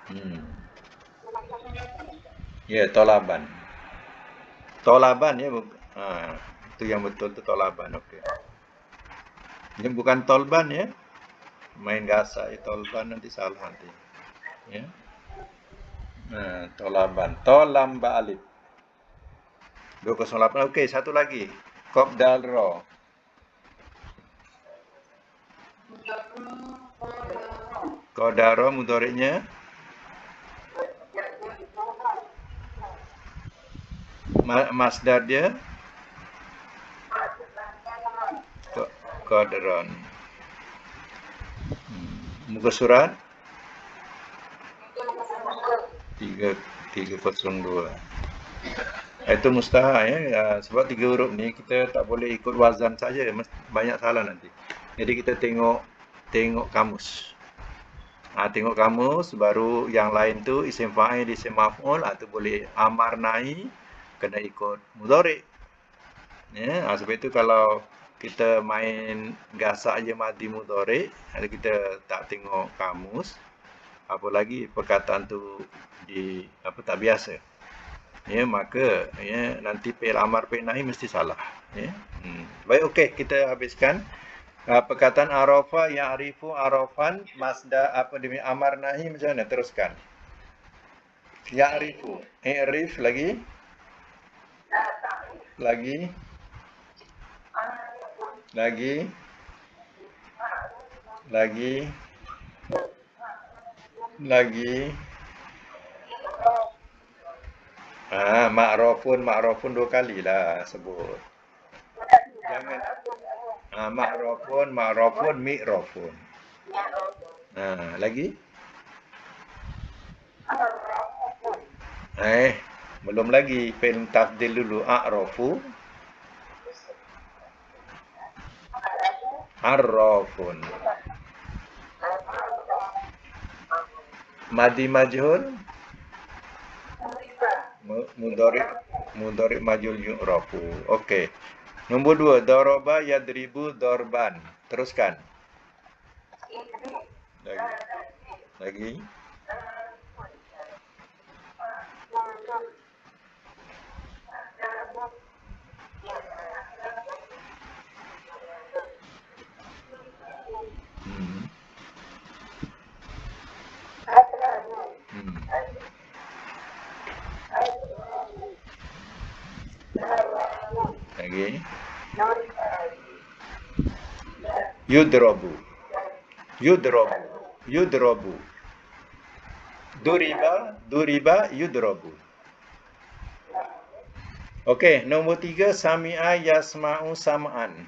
Hmm. Ya, tolaban. Tolaban ya, itu yang betul tu tolaban. Okey. Ini bukan tolban ya. Main gasak ya tolban nanti salah nanti. Ya. Tolaban. Tolamba alif. 208. Okey, satu lagi. Kopdal ro. Kodaro mudoriknya masdar dia kodron. Muka surat 302. Itu mustahil ya, sebab 3 huruf ni kita tak boleh ikut wazan saja, banyak salah nanti. Jadi kita tengok kamus. Tengok kamus, baru yang lain tu isim fa'il, isim maf'ul, tu boleh amar nahi kena ikut mudhari'. Ya, sebab itu kalau kita main gasak aja madi mudhari', kita tak tengok kamus, apalagi perkataan tu tak biasa. Ya, maka ya nanti fi'il amar fi'il nahi mesti salah. Ya. Baik, okey, kita habiskan. Perkataan arafa ya'rifu arafan masdar demi amar nahi macam mana? Teruskan. Ya'rifu, i'rif lagi. Lagi. Ma'rufun 2 kali lah sebut. Jangan ma'rufun, mi'rafun. Lagi? Belum lagi. Fi'il tafdil dulu. A'rafu. Arrafun. Madi majhul. Mudhari majhul yu'rafu. Okey. Nombor 2, daraba yadribu darban. Teruskan. Lagi. Lagi. Yudrabu. Duriba yudrabu. Okey, nombor 3, sami'a yasma'u sam'an.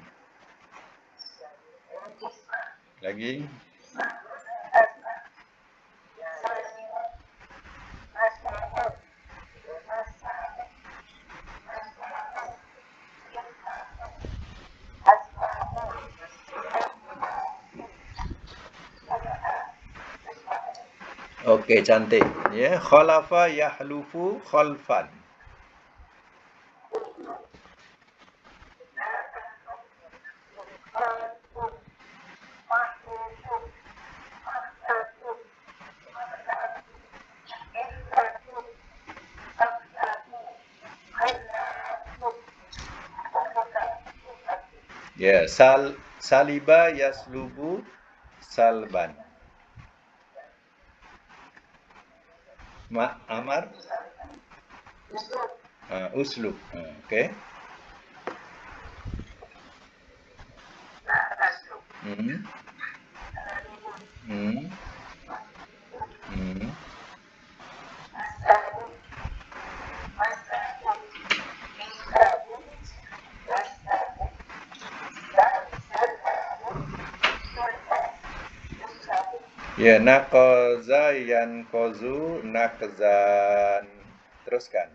Lagi. Okey, cantik. Ya, khalafa yahlufu khalfan. Ya, saliba yaslubu salban. Amar uslub. Okey. Hmm. Hmm. Hmm. Ya, naqaza yanqazu naqzan. Teruskan.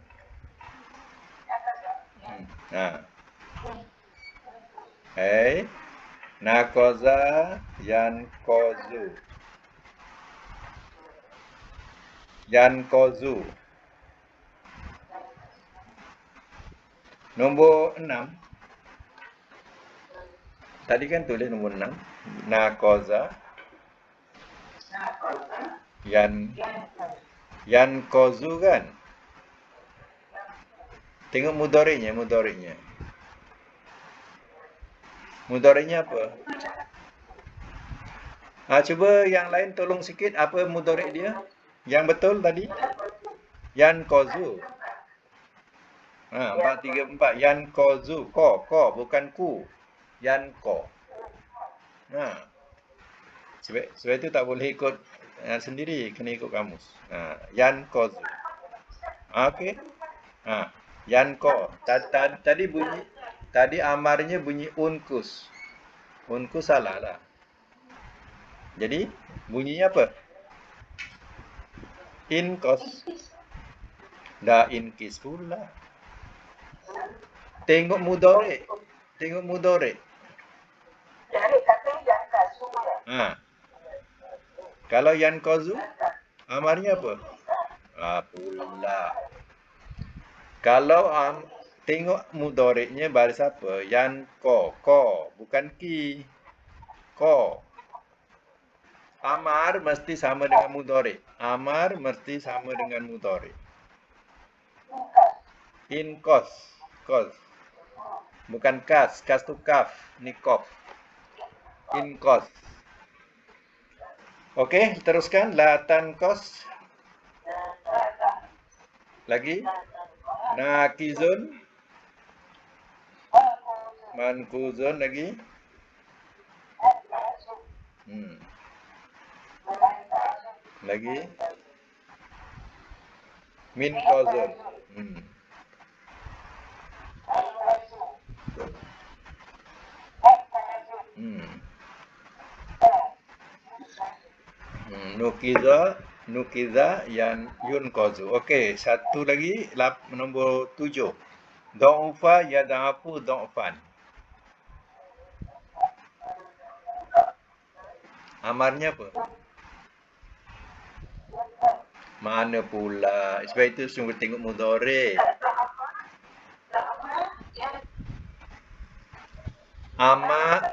Naqaza yanqazu. Yanqazu. Nombor 6. Tadi kan tulis nombor 6. Nakoza. Yan kozu kan? Tengok mudhari'nya. Mudhari'nya apa? Cuba yang lain tolong sikit apa mudhari' dia? Yang betul tadi? Yan kozu. 4, 3, 4. Yan kozu. Ko, bukan ku. Yan ko. Sebab itu tak boleh ikut sendiri, kena ikut kamus. Yan kozu. Okey. Yan ko. Tadi bunyi, tadi amarnya bunyi unkus. Unkus salah lah. Jadi bunyinya apa? Inkos. Dah inkis pula. Tengok mudhari'. Kalau yan kozu, amarnya apa? Pula. Kalau tengok mudhari'nya baris apa? Yan ko, bukan ki. Ko. Amar mesti sama dengan mudhari'. Inkos. Kos. Bukan kas. Kas tu kaf. Ni kof. Inkos. Okey, teruskan. Latan kos. Lagi. Nakizun. Mankuzun lagi. Lagi. Minkozun. Nukiza yang yunkozu. Okey, satu lagi nombor 7. Da'ufa yada'afu da'ufan. Amarnya apa? Mana pula? Sebab itu sungguh tengok mudhari'.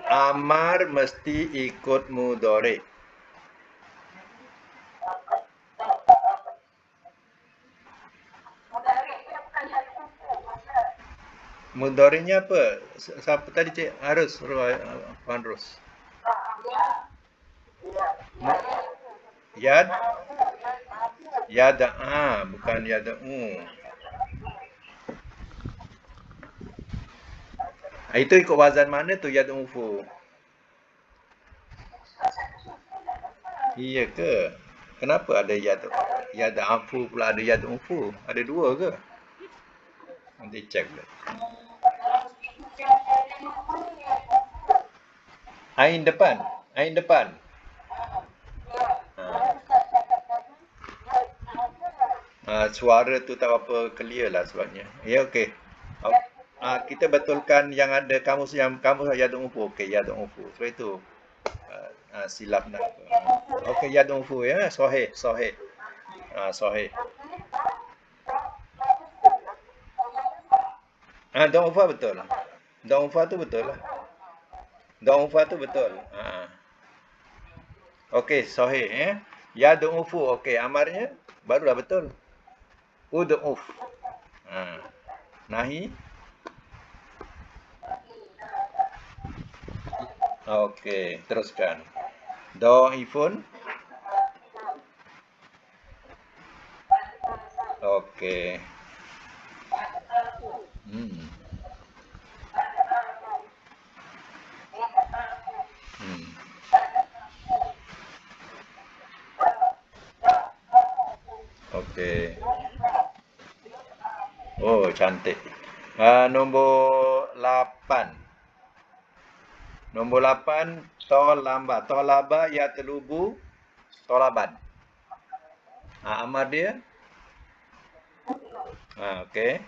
Amar mesti ikut mudhari'. Mudhari'nya apa? Siapa tadi cik? Puan Ros. Yada'a, bukan yada'u. Itu ikut wazan mana tu yad'ufu? Iya ke? Kenapa ada yad'afu pula ada yad'ufu? Ada dua ke? Nanti cek dulu. Ain depan. Suara tu tak apa clear lah sebabnya. Ya, okey. Kita betulkan yang ada kamus yad'ufu. Okey, yad'ufu. Sebab itu silap nak. Okey, yad'ufu ya. Sahih. Sahih. Da'ufa betul. Da'ufa tu betul lah. Okey, sahih ya. Yad'ufu. Okey, amarnya barulah betul. Ud'uf. Nahi. Okey, teruskan. Da'ifun. Okey. Okey. Oh, cantik. Nombor 8. Nombor 8, tolamba. Tolaba ya telubu tolaban. Amar dia. Okey.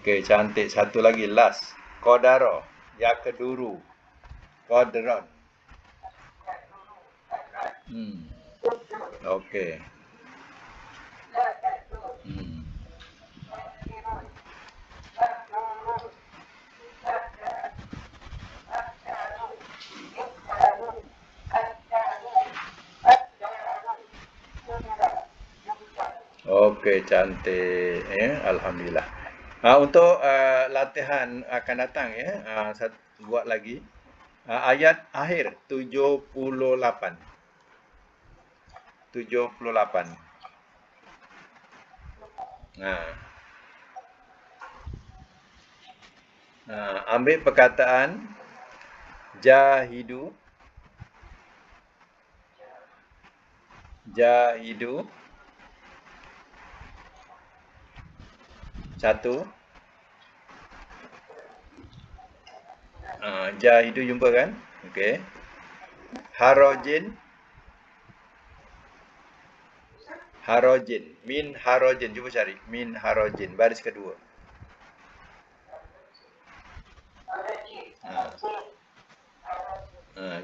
Okey, cantik. Satu lagi, last. Qadara. Yaqduru. Qadran. Okey. Hmm. Okey, cantik ya. Alhamdulillah. Untuk latihan akan datang ya, buat lagi. Ayat akhir 78. 78. Nah, ambil perkataan jahidu. Jahidu. Satu. Jahidu jumpa kan? Okey. Harojin. Harojin. Min harojin. Cuba cari. Min harojin. Baris kedua.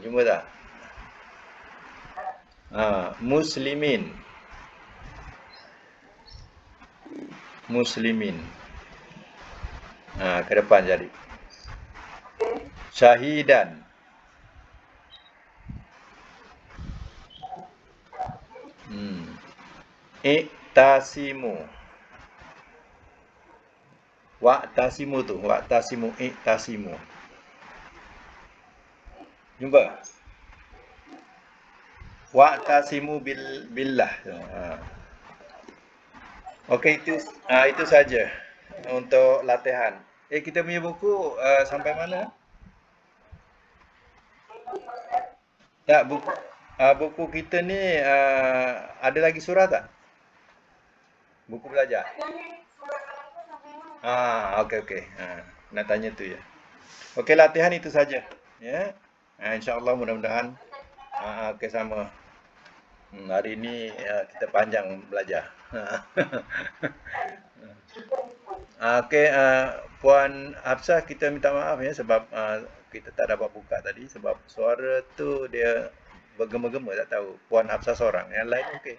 Jumpa tak? Muslimin. Muslimin. Ke depan jadi. Syahidan. Iktasimu. Wa'tasimu tu. Wa'tasimu. Iktasimu. Jumpa? Wa'tasimu billah. Okey, itu saja untuk latihan. Kita punya buku sampai mana? Tak, buku kita ni ada lagi surah tak? Buku belajar. Okey. Nak tanya tu ya. Okey, latihan itu saja. Ya. InsyaAllah mudah-mudahan okey sama. Hari ini kita panjang belajar. Okey, Puan Hafsah, kita minta maaf ya sebab kita tak dapat buka tadi sebab suara tu dia bergema-gema, tak tahu. Puan Hafsah seorang, yang lain okey.